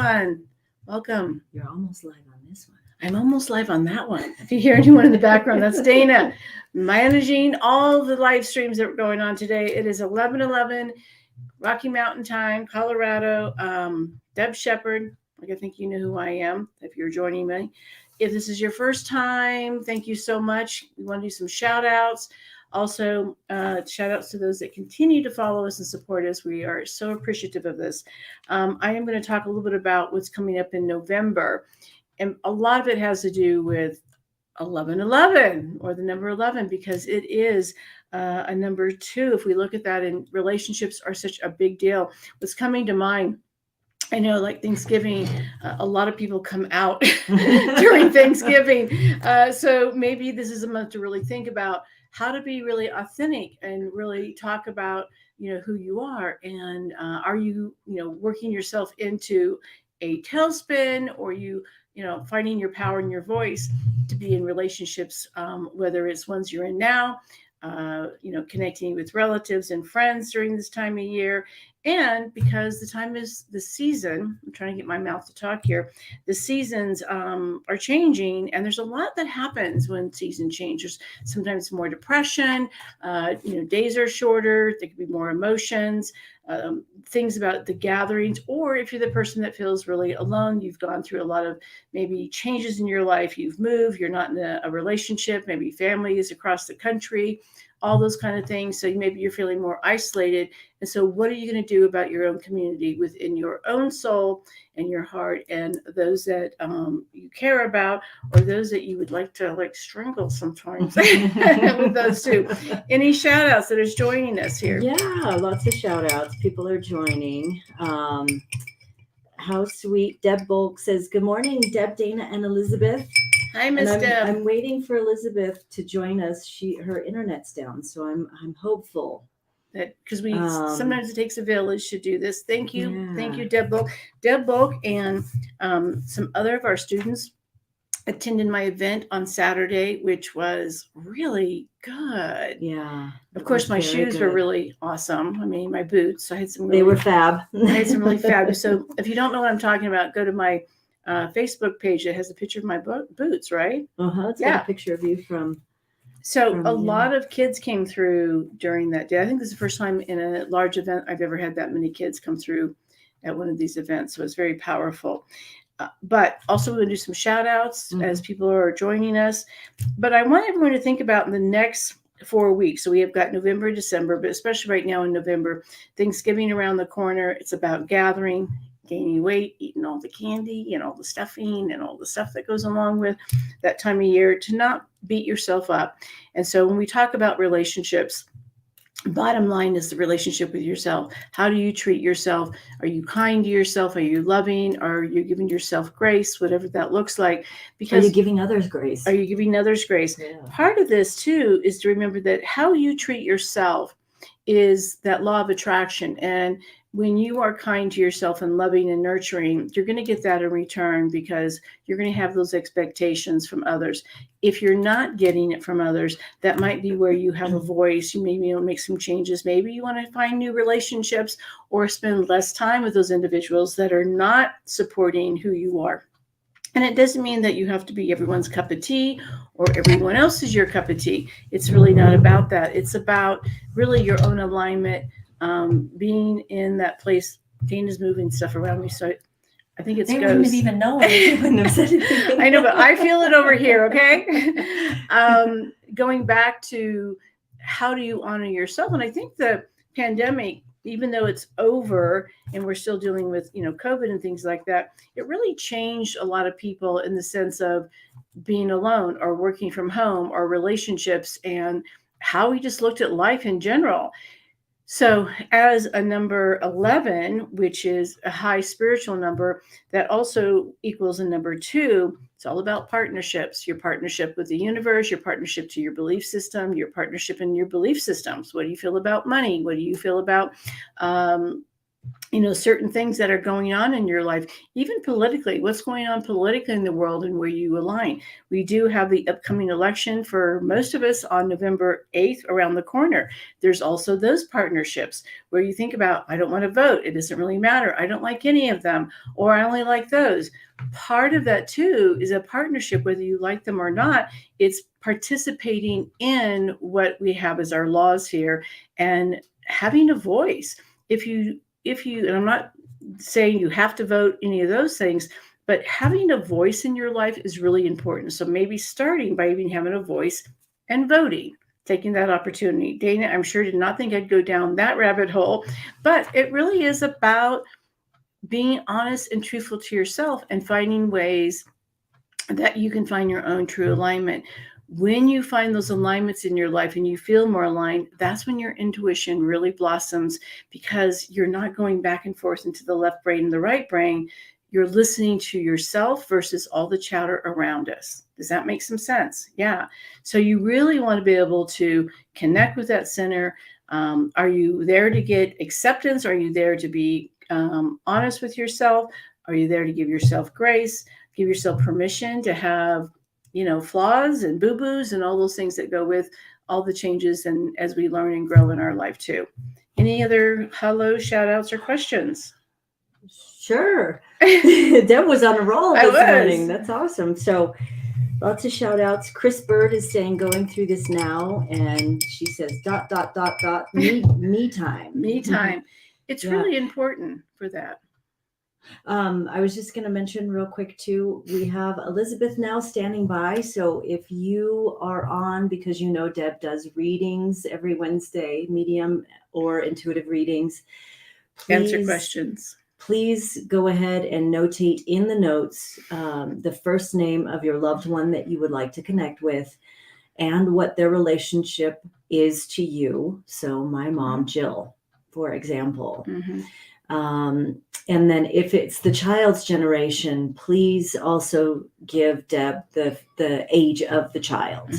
everyone. Welcome. You're almost live on this one. I'm almost live on that one. If you hear anyone in the background, that's Dana managing all the live streams that are going on today. It is 11:11 Rocky Mountain time, Colorado. Deb Sheppard. Like, I think you know who I am if you're joining me. If this is your first time, thank you so much. We want to do some shout outs. Also, shout outs to those that continue to follow us and support us. We are so appreciative of this. I am going to talk a little bit about what's coming up in November. And a lot of it has to do with 1111 or the number 11, because it is a number 2. If we look at that, and relationships are such a big deal. What's coming to mind, I know, like Thanksgiving, a lot of people come out during Thanksgiving. So maybe this is a month to really think about how to be really authentic and really talk about, who you are. And are you, working yourself into a tailspin, or you finding your power in your voice to be in relationships, whether it's ones you're in now, connecting with relatives and friends during this time of year. And because the time is the season, I'm trying to get my mouth to talk here. The seasons are changing, and there's a lot that happens when season changes. Sometimes more depression, days are shorter. There could be more emotions, things about the gatherings, or if you're the person that feels really alone, you've gone through a lot of maybe changes in your life. You've moved, you're not in a relationship, maybe family is across the country, all those kind of things. So maybe you're feeling more isolated. And so what are you going to do about your own community within your own soul and your heart, and those that you care about, or those that you would like to strangle sometimes with those two? Any shout outs that is joining us here? Yeah, lots of shout outs. People are joining. How sweet. Deb Bulk says, good morning, Deb, Dana, and Elizabeth. Hi, Miss Deb. I'm waiting for Elizabeth to join us. Her internet's down, so I'm hopeful. That because we sometimes it takes a village to do this. Thank you, Thank you, Deb Bulk. Deb Bulk and some other of our students attended my event on Saturday, which was really good. Yeah. Of course, my shoes were really awesome. I mean, my boots. I had some. They were fab. I had some really fabulous. So if you don't know what I'm talking about, go to my Facebook page. It has a picture of my boots, right? It's got a picture of you from. So a lot of kids came through during that day. I think this is the first time in a large event I've ever had that many kids come through at one of these events. So it's very powerful. But also we're going to do some shout outs as people are joining us. But I want everyone to think about in the next 4 weeks. So we have got November, December, but especially right now in November, Thanksgiving around the corner. It's about gathering, gaining weight, eating all the candy and all the stuffing and all the stuff that goes along with that time of year, to not beat yourself up. And so when we talk about relationships, bottom line is the relationship with yourself. How do you treat yourself? Are you kind to yourself? Are you loving? Are you giving yourself grace, whatever that looks like? Because are you giving others grace? Are you giving others grace? Yeah. Part of this too is to remember that how you treat yourself is that law of attraction. And when you are kind to yourself and loving and nurturing, you're going to get that in return, because you're going to have those expectations from others. If you're not getting it from others, that might be where you have a voice. You maybe make some changes. Maybe you want to find new relationships, or spend less time with those individuals that are not supporting who you are. And it doesn't mean that you have to be everyone's cup of tea, or everyone else is your cup of tea. It's really not about that. It's about really your own alignment, being in that place. Dana's moving stuff around me, so I think it's they ghosts. wouldn't have even known. They wouldn't have said anything. I know, but I feel it over here, okay? Going back to how do you honor yourself? And I think the pandemic, even though it's over and we're still dealing with, COVID and things like that, it really changed a lot of people in the sense of being alone or working from home or relationships, and how we just looked at life in general. So as a number 11, which is a high spiritual number, that also equals a number 2. It's all about partnerships, your partnership with the universe, your partnership to your belief system, your partnership in your belief systems. What do you feel about money? What do you feel about, certain things that are going on in your life, even politically, what's going on politically in the world and where you align. We do have the upcoming election for most of us on November 8th around the corner. There's also those partnerships where you think about, I don't want to vote. It doesn't really matter. I don't like any of them, or I only like those. Part of that too is a partnership, whether you like them or not. It's participating in what we have as our laws here and having a voice. If you, and I'm not saying you have to vote any of those things, but having a voice in your life is really important. So maybe starting by even having a voice and voting, taking that opportunity. Dana, I'm sure did not think I'd go down that rabbit hole, but it really is about being honest and truthful to yourself and finding ways that you can find your own true alignment. When you find those alignments in your life and you feel more aligned, that's when your intuition really blossoms, because you're not going back and forth into the left brain and the right brain. You're listening to yourself versus all the chatter around us. Does that make some sense? Yeah. So you really want to be able to connect with that center. Are you there to get acceptance? Are you there to be honest with yourself? Are you there to give yourself grace? Give yourself permission to have flaws and boo-boos and all those things that go with all the changes and as we learn and grow in our life too. Any other hello, shout outs, or questions? Sure. Deb was on a roll this morning. That's awesome. So lots of shout outs. Chris Bird is saying going through this now, and she says ... me time. Me time. It's really important for that. I was just going to mention real quick too, we have Elizabeth now standing by. So if you are on, because Deb does readings every Wednesday, medium or intuitive readings. Answer questions. Please go ahead and notate in the notes the first name of your loved one that you would like to connect with and what their relationship is to you. So my mom, Jill, for example. And then if it's the child's generation, please also give Deb the age of the child.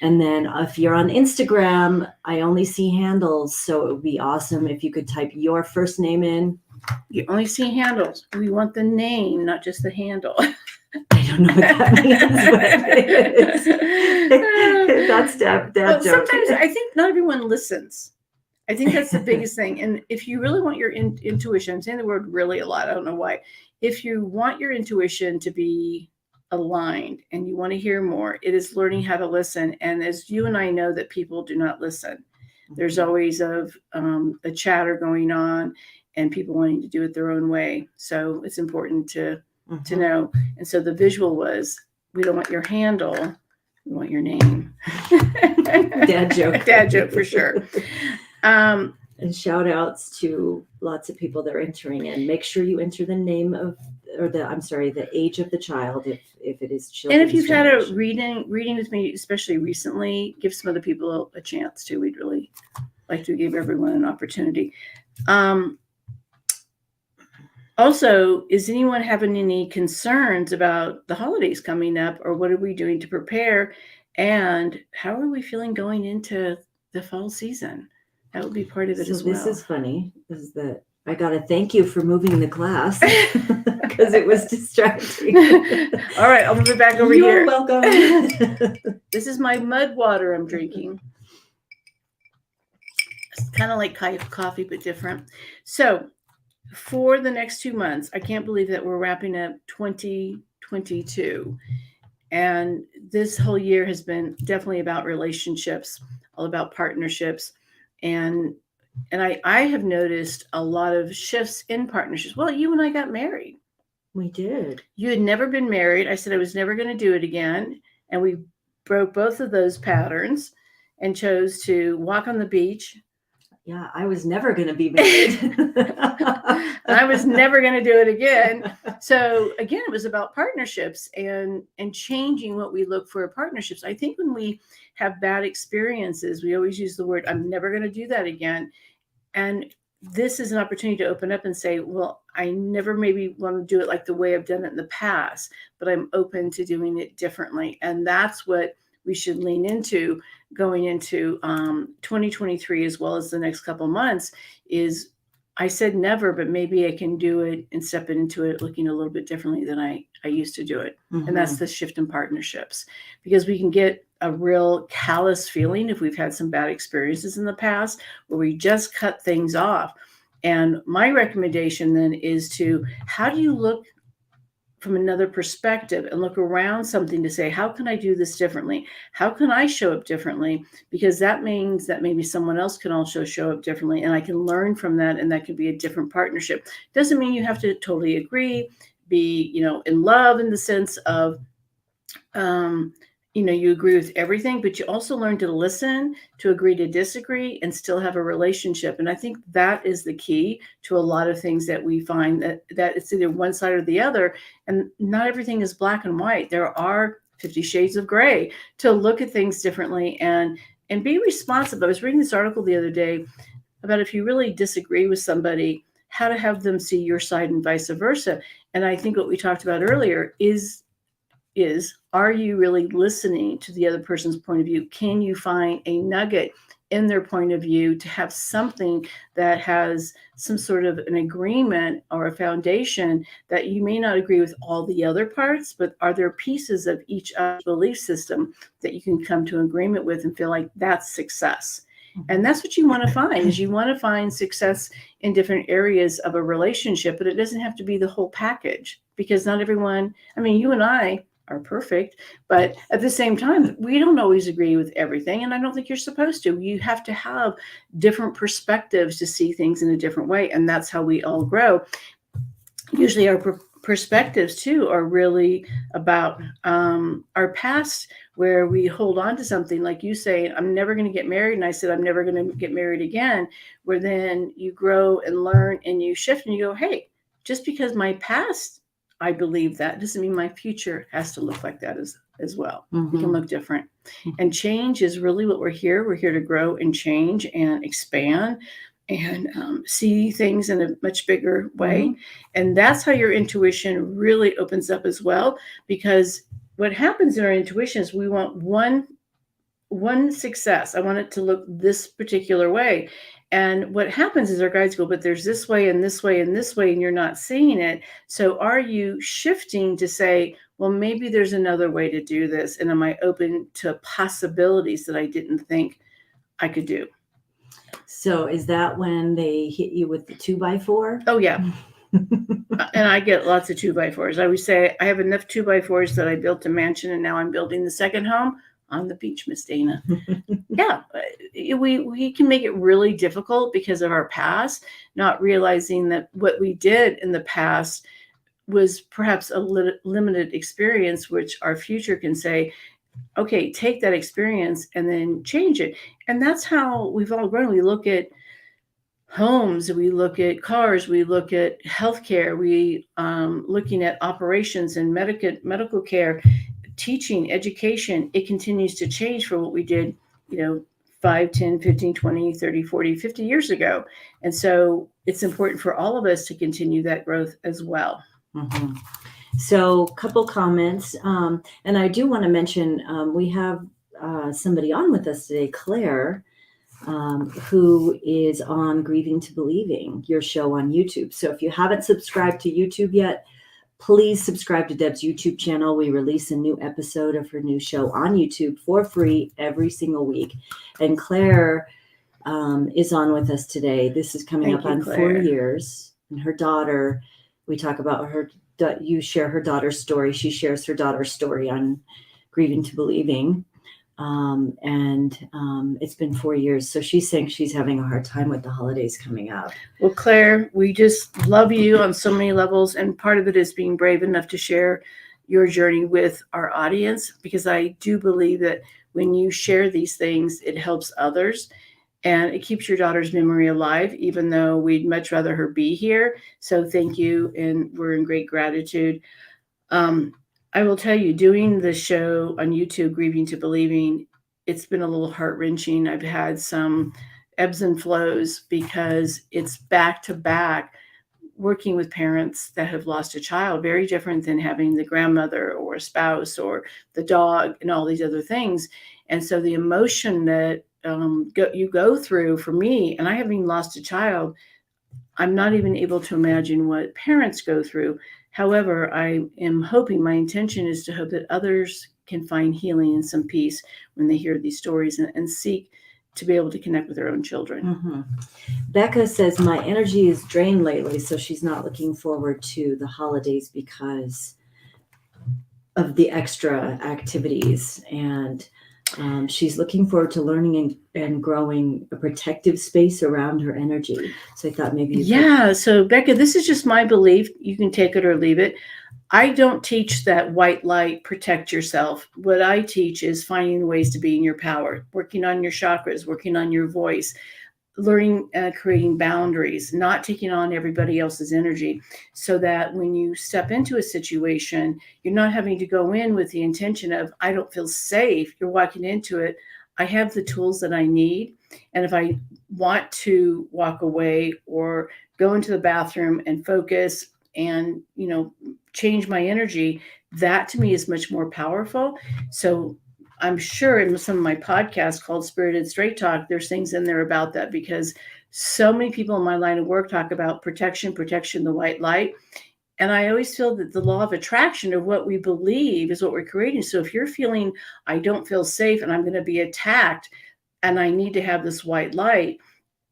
And then if you're on Instagram, I only see handles. So it would be awesome if you could type your first name in. You only see handles. We want the name, not just the handle. I don't know what that means, but that's Deb. Sometimes I think not everyone listens. I think that's the biggest thing. And if you really want your intuition, I'm saying the word really a lot, I don't know why. If you want your intuition to be aligned and you want to hear more, it is learning how to listen. And as you and I know that people do not listen. There's always a chatter going on and people wanting to do it their own way. So it's important to know. And so the visual was, we don't want your handle, we want your name. Dad joke. Dad joke for sure. And shout outs to lots of people that are entering in. Make sure you enter the name of, the age of the child if it is children. And if you've had a reading with me, especially recently, give some other people a chance too. We'd really like to give everyone an opportunity. Also, is anyone having any concerns about the holidays coming up, or what are we doing to prepare? And how are we feeling going into the fall season? That would be part of it as well. This is funny. I got to thank you for moving the class because it was distracting. All right, I'll move it back over here. You're welcome. This is my mud water I'm drinking. It's kind of like coffee, but different. So for the next 2 months, I can't believe that we're wrapping up 2022. And this whole year has been definitely about relationships, all about partnerships. And I have noticed a lot of shifts in partnerships. Well, you and I got married. We did. You had never been married. I said I was never going to do it again. And we broke both of those patterns and chose to walk on the beach. Yeah, I was never going to be married. I was never going to do it again. So again, it was about partnerships and changing what we look for in partnerships. I think when we have bad experiences, we always use the word, I'm never going to do that again. And this is an opportunity to open up and say, well, I never maybe want to do it like the way I've done it in the past, but I'm open to doing it differently. And that's what we should lean into going into 2023, as well as the next couple months, is I said never, but maybe I can do it and step into it looking a little bit differently than I used to do it. And that's the shift in partnerships, because we can get a real callous feeling if we've had some bad experiences in the past where we just cut things off. And my recommendation then is to, how do you look from another perspective and look around something to say, how can I do this differently? How can I show up differently? Because that means that maybe someone else can also show up differently, and I can learn from that, and that could be a different partnership. Doesn't mean you have to totally agree, be, in love in the sense of, you agree with everything, but you also learn to listen, to agree to disagree, and still have a relationship. And I think that is the key to a lot of things that we find, that it's either one side or the other. And not everything is black and white. There are 50 shades of gray, to look at things differently and be responsive. I was reading this article the other day about, if you really disagree with somebody, how to have them see your side and vice versa. And I think what we talked about earlier is, are you really listening to the other person's point of view? Can you find a nugget in their point of view to have something that has some sort of an agreement or a foundation, that you may not agree with all the other parts, but are there pieces of each belief system that you can come to agreement with and feel like that's success? And that's what you want to find, is you want to find success in different areas of a relationship, but it doesn't have to be the whole package, because not everyone, you and I are perfect, but at the same time, we don't always agree with everything. And I don't think you're supposed to. You have to have different perspectives to see things in a different way. And that's how we all grow. Usually our perspectives too are really about our past, where we hold on to something, like you say, I'm never going to get married. And I said, I'm never going to get married again, where then you grow and learn and you shift and you go, hey, just because my past, I believe that, doesn't mean my future has to look like that as well. It can look different. And change is really what we're here. We're here to grow and change and expand and see things in a much bigger way. And that's how your intuition really opens up as well, because what happens in our intuition is we want one success. I want it to look this particular way. And what happens is our guides go, but there's this way and this way and this way, and you're not seeing it. So are you shifting to say, well, maybe there's another way to do this? And am I open to possibilities that I didn't think I could do? So is that when they hit you with the 2x4? Oh, yeah. And I get lots of 2x4s. I always say I have enough 2x4s that I built a mansion, and now I'm building the second home on the beach, Miss Dana. Yeah, we can make it really difficult because of our past, not realizing that what we did in the past was perhaps a limited experience, which our future can say, okay, take that experience and then change it. And that's how we've all grown. We look at homes, we look at cars, we look at healthcare, we looking at operations and medical care, teaching, education. It continues to change for what we did, 5, 10, 15, 20, 30, 40, 50 years ago. And so it's important for all of us to continue that growth as well. So a couple comments. And I do want to mention, we have somebody on with us today, Claire, who is on Grieving to Believing, your show on YouTube. So if you haven't subscribed to YouTube yet, please subscribe to Deb's YouTube channel. We release a new episode of her new show on YouTube for free every single week. And Claire is on with us today. This is coming up on 4 years. And her daughter, we talk about her, you share her daughter's story. She shares her daughter's story on Grieving to Believing. It's been 4 years. So she's saying she's having a hard time with the holidays coming up. Well, Claire, we just love you on so many levels. And part of it is being brave enough to share your journey with our audience, because I do believe that when you share these things, it helps others and it keeps your daughter's memory alive, even though we'd much rather her be here. So thank you. And we're in great gratitude. I will tell you, doing the show on YouTube, Grieving to Believing, it's been a little heart-wrenching. I've had some ebbs and flows because it's back to back working with parents that have lost a child, very different than having the grandmother or a spouse or the dog and all these other things. And so the emotion that you go through, for me, and I haven't even lost a child, I'm not even able to imagine what parents go through. However, I am hoping, my intention is to hope that others can find healing and some peace when they hear these stories and seek to be able to connect with their own children. Mm-hmm. Becca says, my energy is drained lately, so she's not looking forward to the holidays because of the extra activities. And she's looking forward to learning and growing a protective space around her energy. So I thought maybe So Becca, this is just my belief. You can take it or leave it. I don't teach that white light, protect yourself. What I teach is finding ways to be in your power, working on your chakras, working on your voice, learning, creating boundaries, not taking on everybody else's energy, so that when you step into a situation, you're not having to go in with the intention of, I don't feel safe. You're walking into it. I have the tools that I need. And if I want to walk away or go into the bathroom and focus and, change my energy, that to me is much more powerful. So I'm sure in some of my podcasts called Spirited Straight Talk, there's things in there about that, because so many people in my line of work talk about protection, the white light. And I always feel that the law of attraction of what we believe is what we're creating. So if you're feeling, I don't feel safe and I'm going to be attacked and I need to have this white light,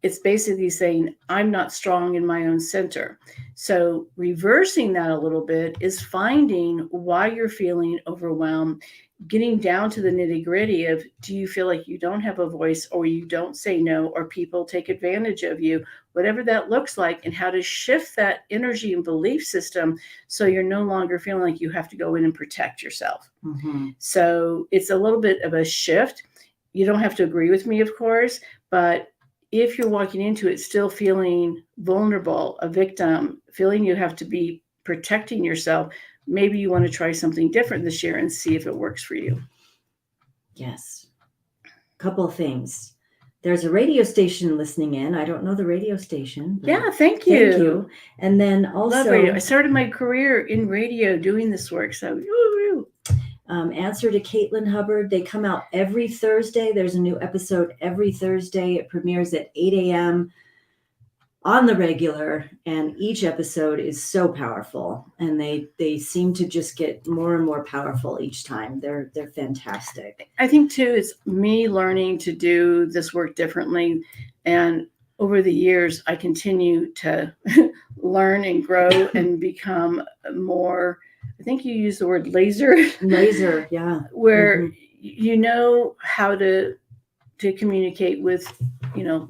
it's basically saying, I'm not strong in my own center. So reversing that a little bit is finding why you're feeling overwhelmed, getting down to the nitty gritty of, do you feel like you don't have a voice, or you don't say no, or people take advantage of you, whatever that looks like, and how to shift that energy and belief system so you're no longer feeling like you have to go in and protect yourself. Mm-hmm. So it's a little bit of a shift. You don't have to agree with me, of course, but if you're walking into it still feeling vulnerable, a victim, feeling you have to be protecting yourself, maybe you want to try something different this year and see if it works for you. Yes. Couple of things. There's a radio station listening in. I don't know the radio station. Yeah, thank you. Thank you. And then also, love radio. I started my career in radio doing this work. So answer to Caitlin Hubbard. They come out every Thursday. There's a new episode every Thursday. It premieres at 8 a.m. on the regular, and each episode is so powerful, and they seem to just get more and more powerful each time. They're fantastic. I think too, it's me learning to do this work differently, and over the years I continue to learn and grow and become more, I think you use the word laser, yeah, where you know how to communicate with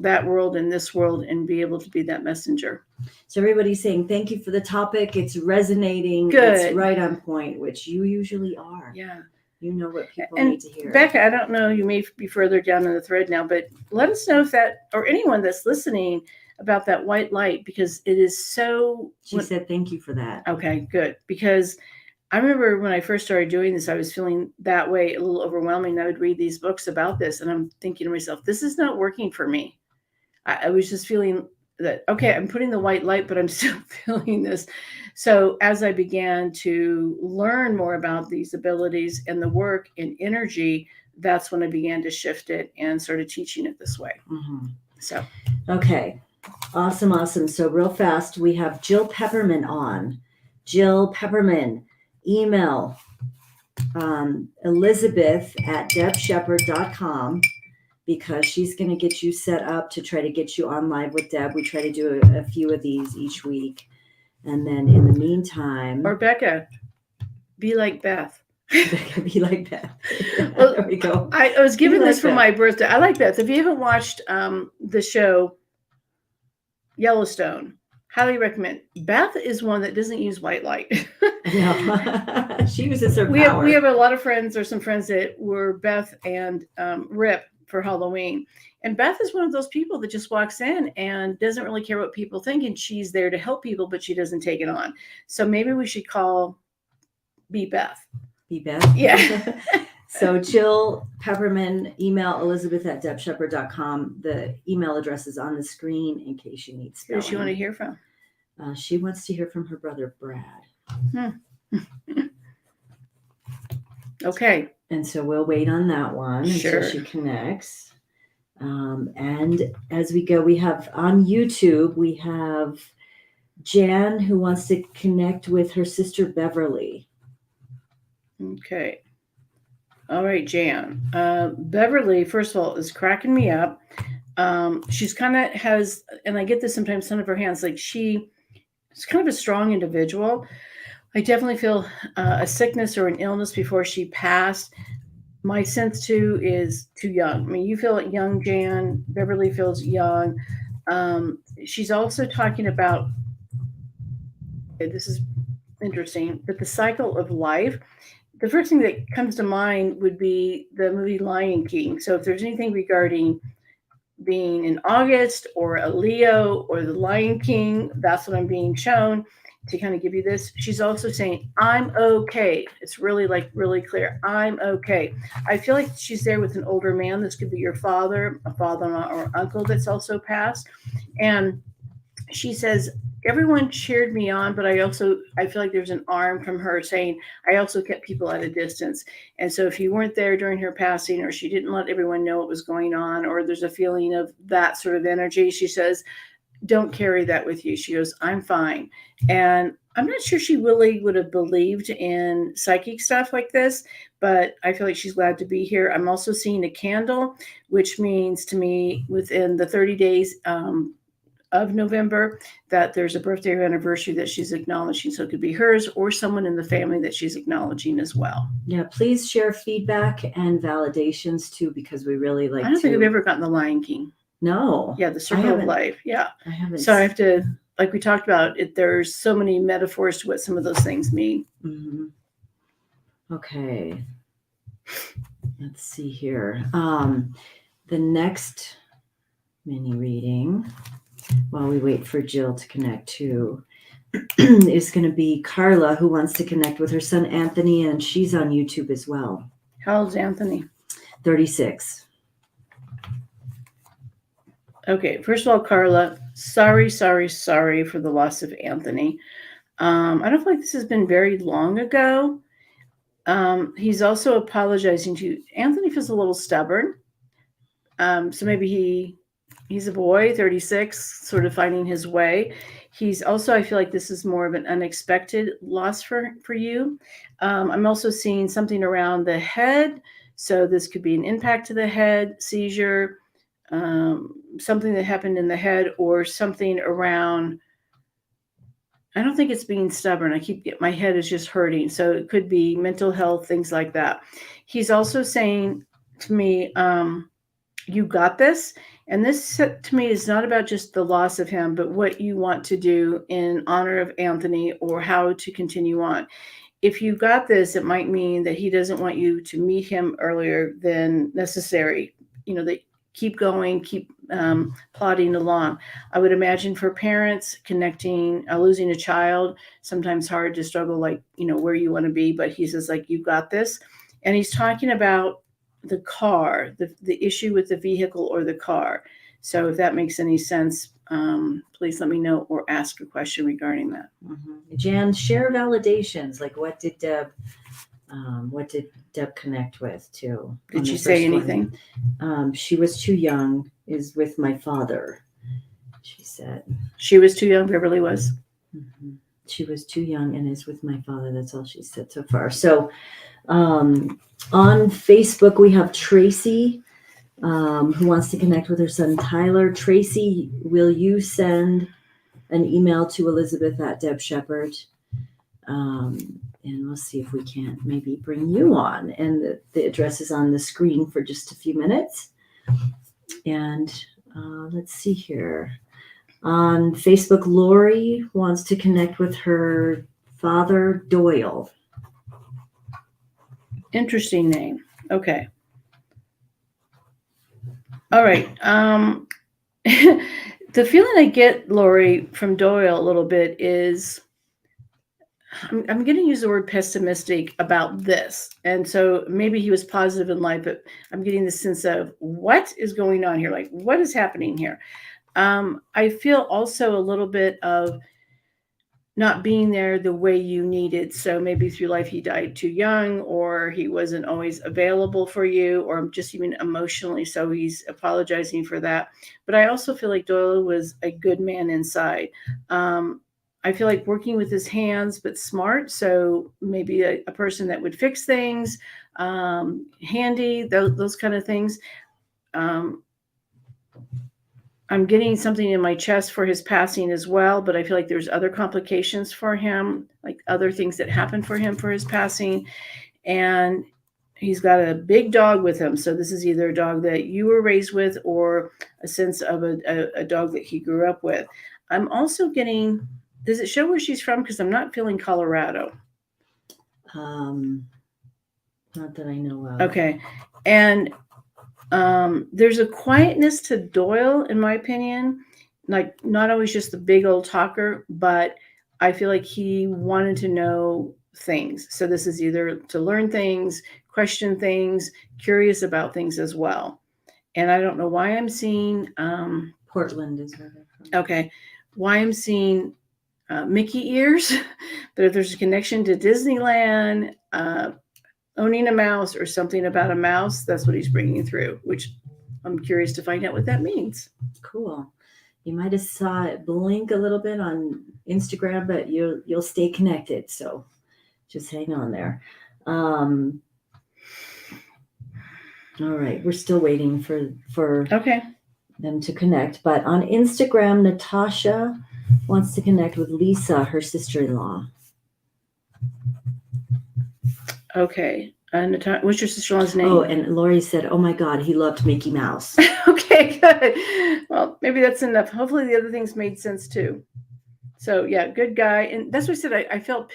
that world and this world and be able to be that messenger. So everybody's saying thank you for the topic. It's resonating. Good. It's right on point, which you usually are. Yeah. You know what people need to hear. Becca, I don't know, you may be further down in the thread now, but let us know if that, or anyone that's listening, about that white light, because it is so. She said thank you for that. Okay, good. Because I remember when I first started doing this, I was feeling that way, a little overwhelming. I would read these books about this and I'm thinking to myself, this is not working for me. I was just feeling that, okay, I'm putting the white light, but I'm still feeling this. So as I began to learn more about these abilities and the work and energy, that's when I began to shift it and started teaching it this way. Mm-hmm. So, okay. Awesome. So real fast, we have Jill Pepperman on. Jill Pepperman, email Elizabeth@DebSheppard.com, because she's going to get you set up to try to get you on Live with Deb. We try to do a few of these each week. And then in the meantime... Or Becca, be like Beth. Becca, be like Beth. Well, there we go. I was given this for Beth. my birthday. I like Beth. If you haven't watched the show Yellowstone, highly recommend. Beth is one that doesn't use white light. No. She uses her power. We have a lot of friends, or some friends that were Beth and Rip for Halloween. And Beth is one of those people that just walks in and doesn't really care what people think. And she's there to help people, but she doesn't take it on. So maybe we should call Be Beth. Be Beth? Yeah. So Jill Pepperman, email Elizabeth@DebSheppard.com. The email address is on the screen in case you need spelling. Who does she want to hear from? She wants to hear from her brother, Brad. Okay. And so we'll wait on that one Sure. until she connects. And as we go, we have on YouTube, we have Jan who wants to connect with her sister Beverly. Okay. All right, Jan. Beverly, first of all, is cracking me up. She's kind of has, and I get this sometimes, son of her hands, like she's kind of a strong individual. I definitely feel a sickness or an illness before she passed. My sense too is too young. I mean, you feel young, Jan. Beverly feels young. She's also talking about, this is interesting, but the cycle of life. The first thing that comes to mind would be the movie Lion King. So if there's anything regarding being in August or a Leo or the Lion King, that's what I'm being shown to kind of give you this. She's also saying, I'm okay. It's really clear. I'm okay. I feel like she's there with an older man. This could be your father, a father-in-law, or uncle that's also passed. And she says, everyone cheered me on, but I feel like there's an arm from her saying, I also kept people at a distance. And so if you weren't there during her passing, or she didn't let everyone know what was going on, or there's a feeling of that sort of energy, she says, don't carry that with you. She goes, I'm fine. And I'm not sure she really would have believed in psychic stuff like this, but I feel like she's glad to be here. I'm also seeing a candle, which means to me within the 30 days, of November, that there's a birthday or anniversary that she's acknowledging. So it could be hers or someone in the family that she's acknowledging as well. Yeah, please share feedback and validations too, because we really like I don't think I've ever gotten the Lion King. No. Yeah, the circle of life. Yeah. I haven't. So I have to, like we talked about, there's so many metaphors to what some of those things mean. Mm-hmm. Okay. Let's see here. The next mini reading, while we wait for Jill to connect too, is going to be Carla, who wants to connect with her son Anthony, and she's on YouTube as well. How old's Anthony? 36. Okay, first of all, Carla, sorry for the loss of Anthony. I don't feel like this has been very long ago. He's also apologizing to you. Anthony feels a little stubborn. So maybe he's a boy, 36, sort of finding his way. He's also, I feel like this is more of an unexpected loss for you. I'm also seeing something around the head. So this could be an impact to the head, seizure, something that happened in the head, or something around, I don't think it's being stubborn. My head is just hurting. So it could be mental health, things like that. He's also saying to me, you got this. And this to me is not about just the loss of him, but what you want to do in honor of Anthony or how to continue on. If you got this, it might mean that he doesn't want you to meet him earlier than necessary. That keep going, keep plodding along. I would imagine for parents connecting, losing a child, sometimes hard to struggle, where you want to be, but he says, you got this. And he's talking about the car, the issue with the vehicle or the car. So if that makes any sense, please let me know or ask a question regarding that. Mm-hmm. Jan, share validations. What did Deb connect with too? Did she say anything? She was too young, is with my father, she said. She was too young, Beverly was? Mm-hmm. She was too young and is with my father. That's all she said so far. So on Facebook, we have Tracy, who wants to connect with her son, Tyler. Tracy, will you send an email to Elizabeth at Deb Sheppard? And we'll see if we can't maybe bring you on. And the address is on the screen for just a few minutes. And let's see here. On Facebook, Lori wants to connect with her father, Doyle. Interesting name. Okay. All right. The feeling I get, Lori, from Doyle a little bit is, I'm going to use the word pessimistic about this. And so maybe he was positive in life, but I'm getting the sense of what is going on here? What is happening here? I feel also a little bit of not being there the way you needed. So maybe through life he died too young, or he wasn't always available for you, or just even emotionally. So he's apologizing for that. But I also feel like Doyle was a good man inside. I feel like working with his hands, but smart. So maybe a person that would fix things, handy, those kind of things. I'm getting something in my chest for his passing as well, but I feel like there's other complications for him, like other things that happened for him for his passing. And he's got a big dog with him. So this is either a dog that you were raised with or a sense of a dog that he grew up with. I'm also getting, does it show where she's from? Because I'm not feeling Colorado. Not that I know of. Okay. And there's a quietness to Doyle, in my opinion, like not always just the big old talker, but I feel like he wanted to know things. So this is either to learn things, question things, curious about things as well. And I don't know why I'm seeing Portland is where they're from. Okay, why I'm seeing Mickey ears, but if there's a connection to Disneyland, owning a mouse or something about a mouse, that's what he's bringing through, which I'm curious to find out what that means. Cool. You might have saw it blink a little bit on Instagram, but you'll stay connected. So just hang on there. All right. We're still waiting for Okay. them to connect. But on Instagram, Natasha wants to connect with Lisa, her sister-in-law. Okay. What's your sister-in-law's name? Oh, and Lori said, oh my God, he loved Mickey Mouse. Okay, good. Well, maybe that's enough. Hopefully the other things made sense too. So yeah, good guy. And that's what I said. I felt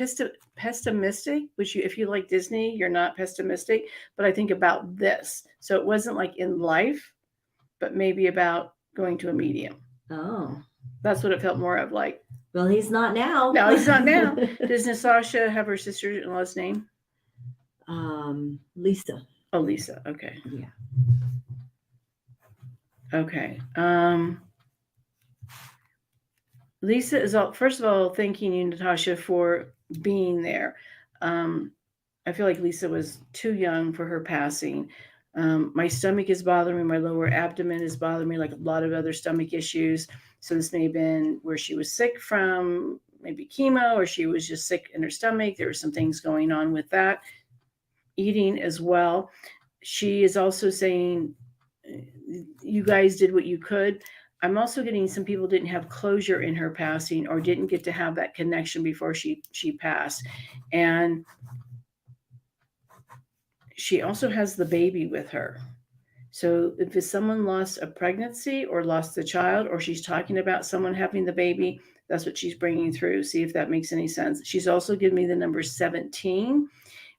pessimistic, which if you like Disney, you're not pessimistic, but I think about this. So it wasn't like in life, but maybe about going to a medium. Oh. That's what it felt more of like. Well, he's not now. No, he's not now. Does Natasha have her sister-in-law's name? Lisa. Oh, Lisa. Okay. Yeah. Okay. Lisa is first of all thanking you, Natasha, for being there. I feel like Lisa was too young for her passing. My stomach is bothering me. My lower abdomen is bothering me, like a lot of other stomach issues. So this may have been where she was sick from, maybe chemo, or she was just sick in her stomach. There were some things going on with that. Eating as well. She is also saying, you guys did what you could. I'm also getting some people didn't have closure in her passing or didn't get to have that connection before she passed. And she also has the baby with her. So if someone lost a pregnancy or lost a child, or she's talking about someone having the baby, that's what she's bringing through. See if that makes any sense. She's also given me the number 17,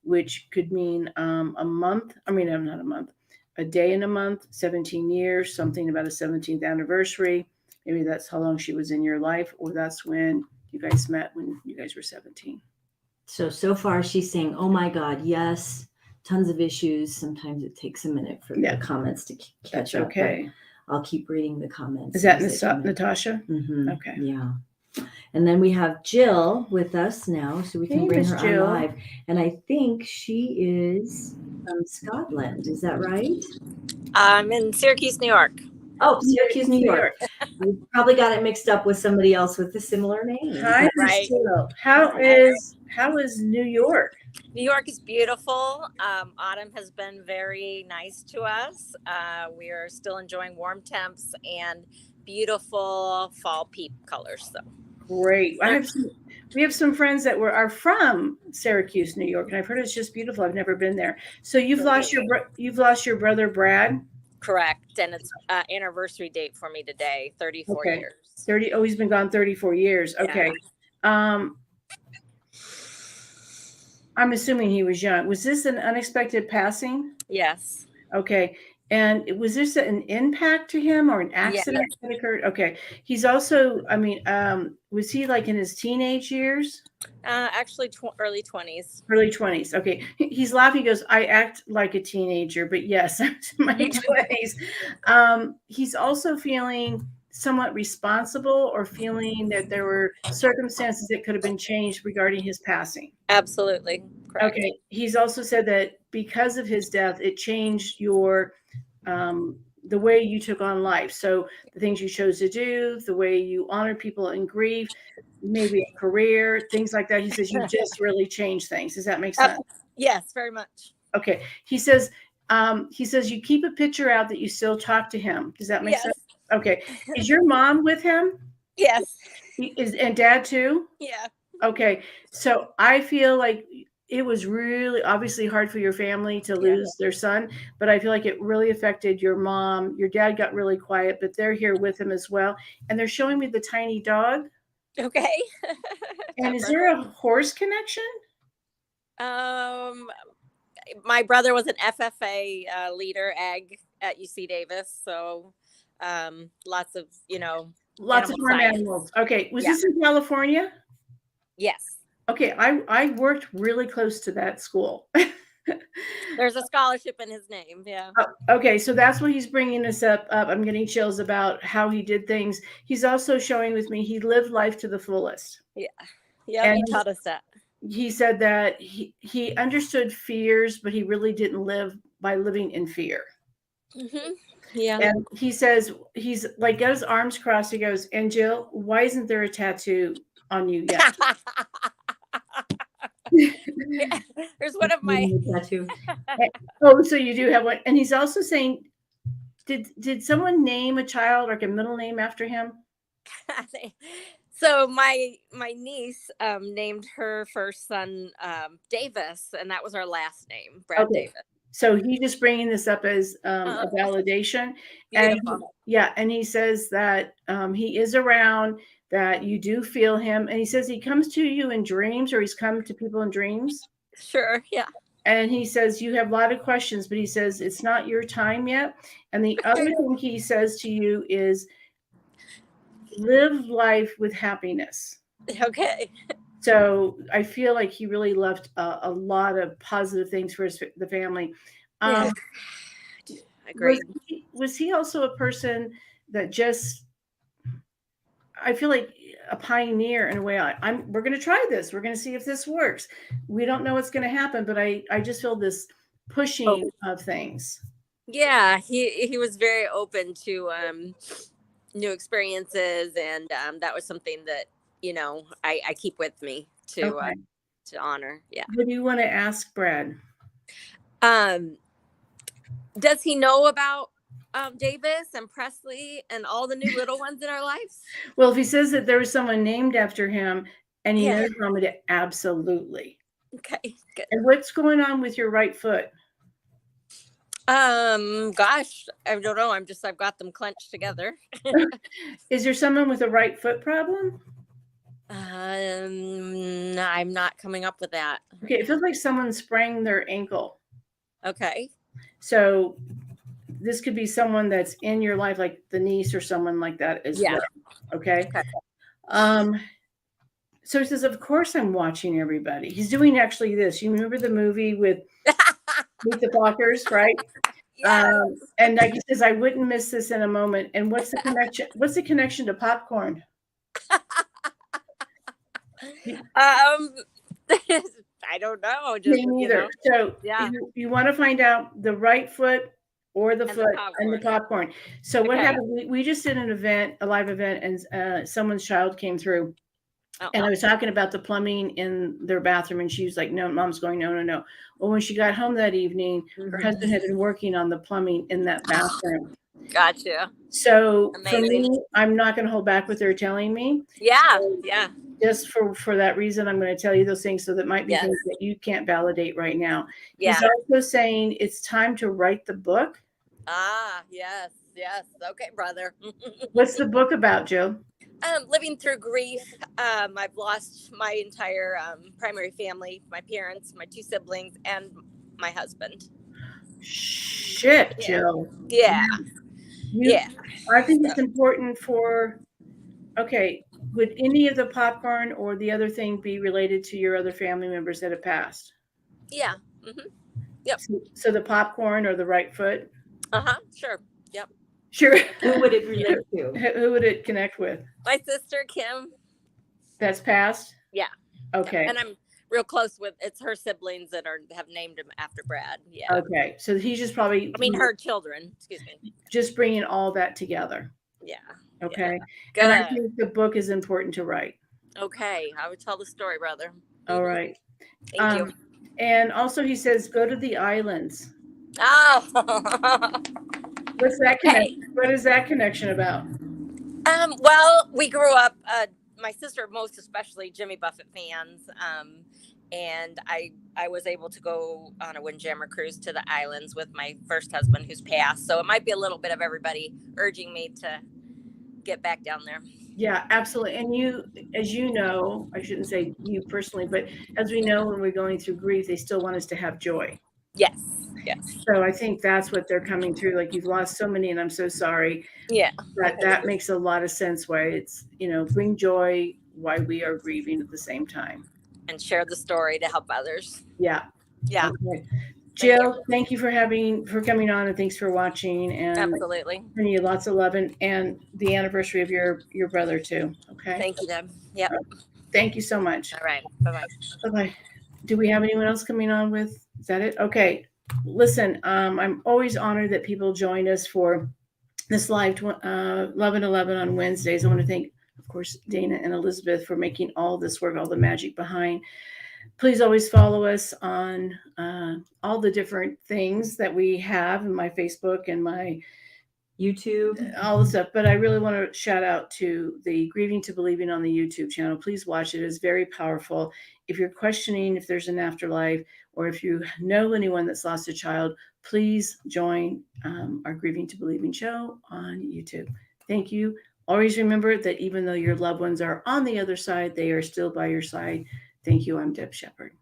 which could mean a month. I mean, not a month, a day in a month, 17 years, something about a 17th anniversary. Maybe that's how long she was in your life, or that's when you guys met when you guys were 17. So far she's saying, oh my God, yes, tons of issues. Sometimes it takes a minute for the comments to catch up. Okay. I'll keep reading the comments. Is that Natasha? Mm-hmm. Okay. Yeah. And then we have Jill with us now, so we can bring her on live. And I think she is from Scotland. Is that right? I'm in Syracuse, New York. Oh, Syracuse, New York. We probably got it mixed up with somebody else with a similar name. Hi, right. Jill. How is New York? New York is beautiful. Autumn has been very nice to us. We are still enjoying warm temps and beautiful fall peep colors. So great. We have some friends that are from Syracuse, New York, and I've heard it's just beautiful. I've never been there. So you've lost your brother Brad. Correct, and it's anniversary date for me today. 34 years. 30. Oh, he's been gone 34 years. Okay. Yeah. I'm assuming he was young. Was this an unexpected passing? Yes. Okay. And was this an impact to him or an accident that occurred? Okay. He's also, was he like in his teenage years? Actually, early 20s. Early 20s. Okay. He's laughing. He goes, I act like a teenager, but yes, I'm in my 20s. He's also feeling somewhat responsible or feeling that there were circumstances that could have been changed regarding his passing? Absolutely. Correct. Okay. He's also said that because of his death, it changed your the way you took on life. So the things you chose to do, the way you honor people in grief, maybe a career, things like that. He says you just really changed things. Does that make sense? Yes, very much. Okay. He says you keep a picture out that you still talk to him. Does that make Yes. sense? Okay. Is your mom with him? Yes. And dad too? Yeah. Okay. So I feel like it was really obviously hard for your family to lose their son, but I feel like it really affected your mom. Your dad got really quiet, but they're here with him as well. And they're showing me the tiny dog. Okay. And is there a horse connection? My brother was an FFA leader ag at UC Davis, so lots of Lots of farm animals. Okay. Was this in California? Yes. Okay. I worked really close to that school. There's a scholarship in his name. Yeah. Okay. So that's what he's bringing us up. I'm getting chills about how he did things. He's also showing with me he lived life to the fullest. Yeah. Yeah. He taught us that. He said that he understood fears, but he really didn't live by living in fear. Mm-hmm. Yeah. And he says, he's like got his arms crossed. He goes, and Jill, why isn't there a tattoo on you yet? Yeah, there's one of my tattoo. Oh, so you do have one. And he's also saying, did someone name a child like a middle name after him? So my niece named her first son Davis, and that was our last name, Brad Davis. So he's just bringing this up as a validation. Beautiful. And he says that he is around, that you do feel him. And he says he comes to you in dreams, or he's come to people in dreams. Sure, yeah. And he says you have a lot of questions, but he says it's not your time yet. And the other thing he says to you is live life with happiness. Okay. So I feel like he really left a lot of positive things for the family. Yeah. Agreed. Was he also a person that just, I feel like a pioneer in a way? We're going to try this. We're going to see if this works. We don't know what's going to happen, but I just feel this pushing of things. Yeah, he was very open to new experiences, and that was something that I keep with me to honor. Yeah. What do you want to ask Brad? Does he know about Davis and Presley and all the new little ones in our lives? Well, if he says that there was someone named after him and he knows from it, absolutely. Okay, good. And what's going on with your right foot? Gosh, I don't know. I've got them clenched together. Is there someone with a right foot problem? I'm not coming up with that. Okay, it feels like someone sprained their ankle. Okay. So this could be someone that's in your life, like the niece or someone like that as well. Okay. So he says, of course I'm watching everybody. He's doing actually this. You remember the movie with Meet the Fockers, right? Yes. And like he says, I wouldn't miss this in a moment. And what's the connection? What's the connection to popcorn? I don't know. Just, Me neither. So you want to find out the right foot or the foot and the popcorn. So what happened? We just did an event, a live event, and someone's child came through. And I was talking about the plumbing in their bathroom, and she was like, no, mom's going, no. Well, when she got home that evening, her husband had been working on the plumbing in that bathroom. Gotcha. So for me, I'm not going to hold back what they're telling me. Yeah. So just for that reason, I'm going to tell you those things. So that might be things that you can't validate right now. Yeah. He's also saying it's time to write the book. Ah, yes. Okay, brother. What's the book about, Jill? Living through grief. I've lost my entire primary family, my parents, my 2 siblings, and my husband. Shit, Jill. Yeah. I think it's important for, would any of the popcorn or the other thing be related to your other family members that have passed? Yeah. Mm-hmm. Yep. So the popcorn or the right foot? Sure. Yep. Sure. Who would it relate to? Who would it connect with? My sister Kim. That's passed? Yeah. Okay. And I'm real close with, it's her siblings that have named him after Brad. Yeah. Okay. So he's just probably, I mean, her children, excuse me. just bringing all that together. Yeah. Okay. Good. And I think the book is important to write. Okay. I would tell the story, brother. All right. Thank you. And also he says, go to the islands. Oh. What's that connection? What is that connection about? Well, we grew up, my sister, most especially Jimmy Buffett fans. And I was able to go on a Windjammer cruise to the islands with my first husband who's passed. So it might be a little bit of everybody urging me to get back down there. Yeah, absolutely. And you, as you know, I shouldn't say you personally, but as we know, when we're going through grief, they still want us to have joy. Yes. So I think that's what they're coming through. Like, you've lost so many, and I'm so sorry. Yeah. That makes a lot of sense why it's, bring joy while we are grieving at the same time. And share the story to help others. Yeah. Yeah. Okay. Jill, thank you for coming on, and thanks for watching. And absolutely. Sending you lots of love, and the anniversary of your brother too. Okay. Thank you, Deb. Yep. Thank you so much. All right. Bye-bye. Bye-bye. Do we have anyone else coming on with? Is that it? Okay. Listen, I'm always honored that people join us for this live 11/11 on Wednesdays. I want to thank, of course, Dana and Elizabeth for making all this work, all the magic behind. Please always follow us on all the different things that we have in my Facebook and my YouTube, all the stuff. But I really want to shout out to the Grieving to Believing on the YouTube channel. Please watch it. It's very powerful. If you're questioning if there's an afterlife, or if you know anyone that's lost a child, please join our Grieving to Believing show on YouTube. Thank you. Always remember that even though your loved ones are on the other side, they are still by your side. Thank you. I'm Deb Sheppard.